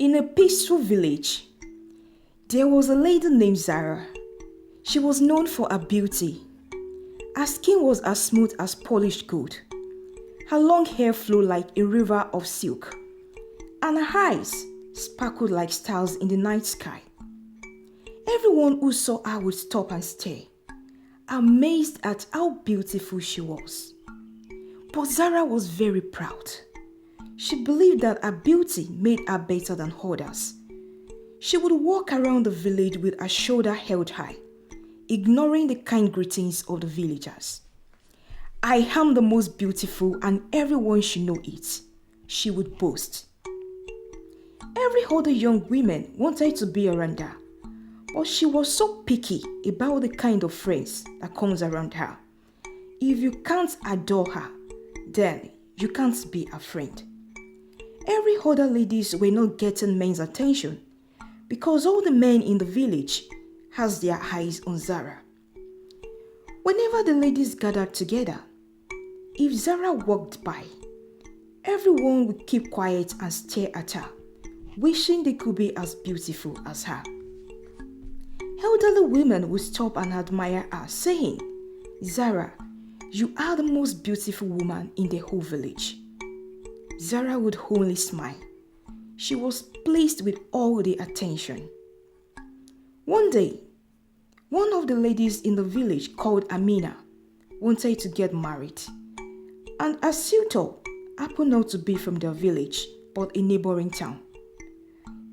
In a peaceful village, there was a lady named Zara. She was known for her beauty. Her skin was as smooth as polished gold. Her long hair flowed like a river of silk, and her eyes sparkled like stars in the night sky. Everyone who saw her would stop and stare, amazed at how beautiful she was. But Zara was very proud. She believed that her beauty made her better than others. She would walk around the village with her shoulder held high, ignoring the kind greetings of the villagers. "I am the most beautiful and everyone should know it," she would boast. Every other young woman wanted to be around her, but she was so picky about the kind of friends that comes around her. If you can't adore her, then you can't be a friend. Every other ladies were not getting men's attention because all the men in the village has their eyes on Zara. Whenever the ladies gathered together, if Zara walked by, everyone would keep quiet and stare at her, wishing they could be as beautiful as her. Elderly women would stop and admire her, saying, "Zara, you are the most beautiful woman in the whole village." Zara would only smile. She was pleased with all the attention. One day, one of the ladies in the village called Amina wanted to get married, and a suitor happened not to be from their village but a neighboring town.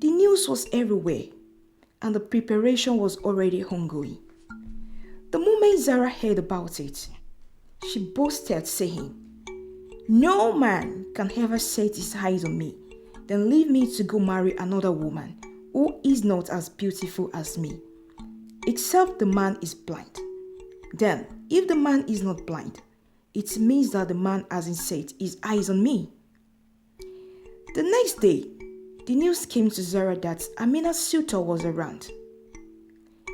The news was everywhere, and the preparation was already ongoing. The moment Zara heard about it, she boasted, saying, "No man can ever set his eyes on me, then leave me to go marry another woman who is not as beautiful as me, except the man is blind. Then, if the man is not blind, it means that the man hasn't set his eyes on me." The next day, the news came to Zara that Amina's suitor was around.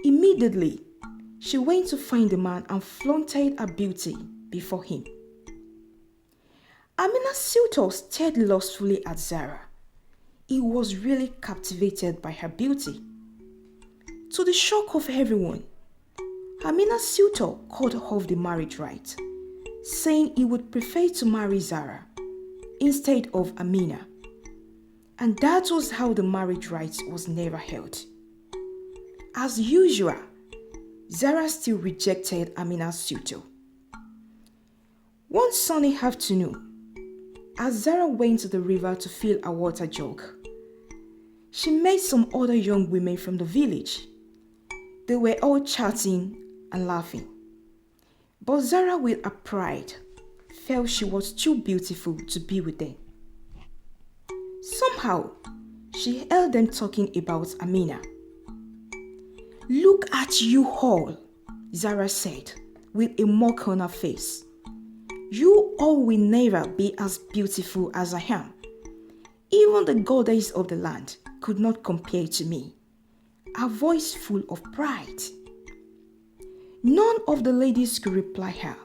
Immediately, she went to find the man and flaunted her beauty before him. Amina's suitor stared lustfully at Zara. He was really captivated by her beauty. To the shock of everyone, Amina's suitor called off the marriage rite, saying he would prefer to marry Zara instead of Amina. And that was how the marriage rite was never held. As usual, Zara still rejected Amina's suitor. One sunny afternoon, as Zara went to the river to fill a water jug, she met some other young women from the village. They were all chatting and laughing. But Zara, with her pride, felt she was too beautiful to be with them. Somehow, she heard them talking about Amina. "Look at you all," Zara said, with a mock on her face. "You all will never be as beautiful as I am. Even the goddess of the land could not compare to me." Her voice full of pride. None of the ladies could reply her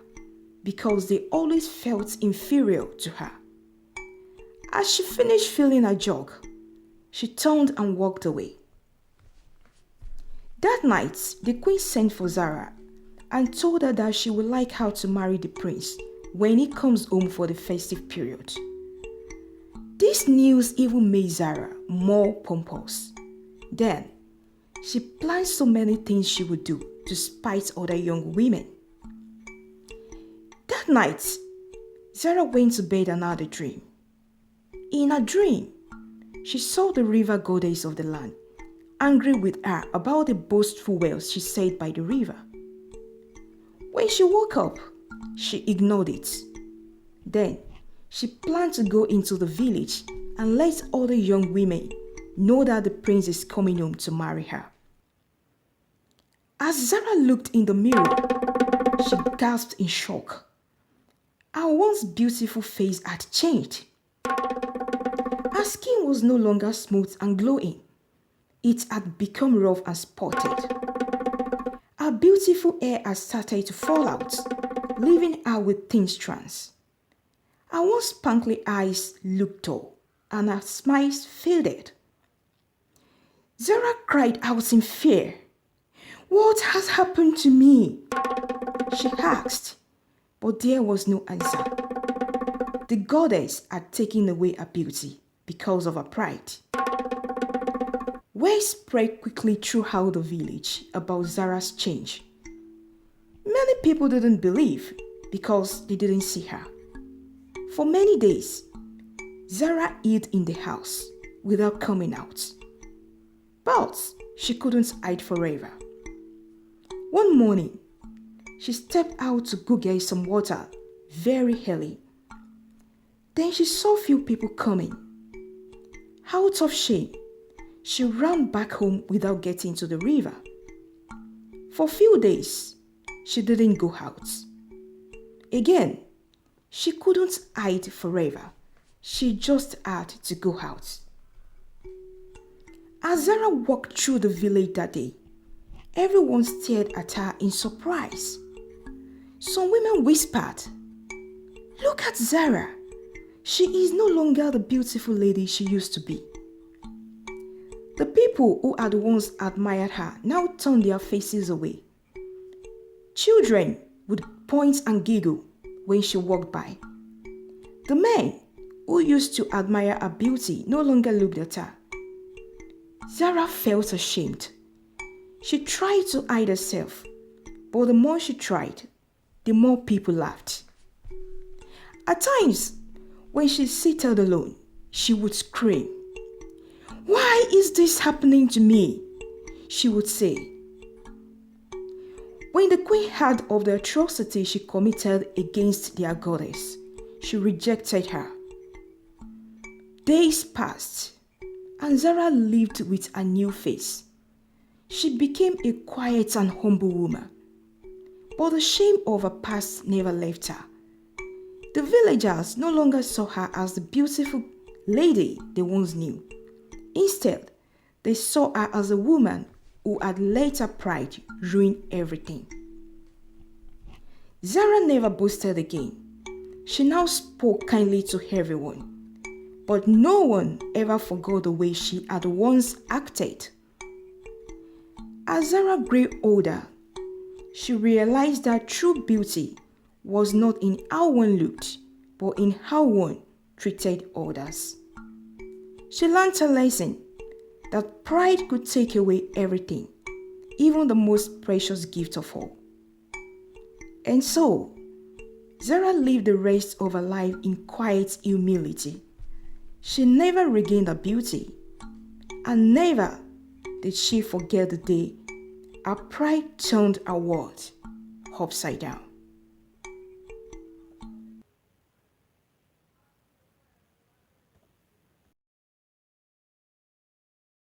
because they always felt inferior to her. As she finished filling her jug, she turned and walked away. That night, the queen sent for Zara and told her that she would like her to marry the prince when he comes home for the festive period. This news even made Zara more pompous. Then, she planned so many things she would do to spite other young women. That night, Zara went to bed and had a dream. In her dream, she saw the river goddess of the land, angry with her about the boastful words she said by the river. When she woke up, she ignored it. Then, she planned to go into the village and let other young women know that the prince is coming home to marry her. As Zara looked in the mirror, she gasped in shock. Her once beautiful face had changed. Her skin was no longer smooth and glowing. It had become rough and spotted. Her beautiful hair had started to fall out, leaving her with thin strands. Her once sparkling eyes looked dull, and her smile faded. Zara cried out in fear. "What has happened to me?" she asked, but there was no answer. The goddess had taken away her beauty because of her pride. Word spread quickly throughout the village about Zara's change. Many people didn't believe because they didn't see her. For many days, Zara hid in the house without coming out. But she couldn't hide forever. One morning, she stepped out to go get some water very early. Then she saw few people coming. Out of shame, she ran back home without getting to the river. For a few days, she didn't go out. Again, she couldn't hide forever. She just had to go out. As Zara walked through the village that day, everyone stared at her in surprise. Some women whispered, "Look at Zara. She is no longer the beautiful lady she used to be." The people who had once admired her now turned their faces away. Children would point and giggle when she walked by. The men who used to admire her beauty no longer looked at her. Zara felt ashamed. She tried to hide herself, but the more she tried, the more people laughed. At times, when she seated alone, she would scream, "Why is this happening to me?" she would say. When the queen heard of the atrocity she committed against their goddess, she rejected her. Days passed, and Zara lived with a new face. She became a quiet and humble woman, but the shame of her past never left her. The villagers no longer saw her as the beautiful lady they once knew. Instead, they saw her as a woman who had let her pride ruin everything. Zara never boasted again. She now spoke kindly to everyone, but no one ever forgot the way she had once acted. As Zara grew older, she realized that true beauty was not in how one looked, but in how one treated others. She learned a lesson that pride could take away everything, even the most precious gift of all. And so, Zara lived the rest of her life in quiet humility. She never regained her beauty, and never did she forget the day her pride turned her world upside down.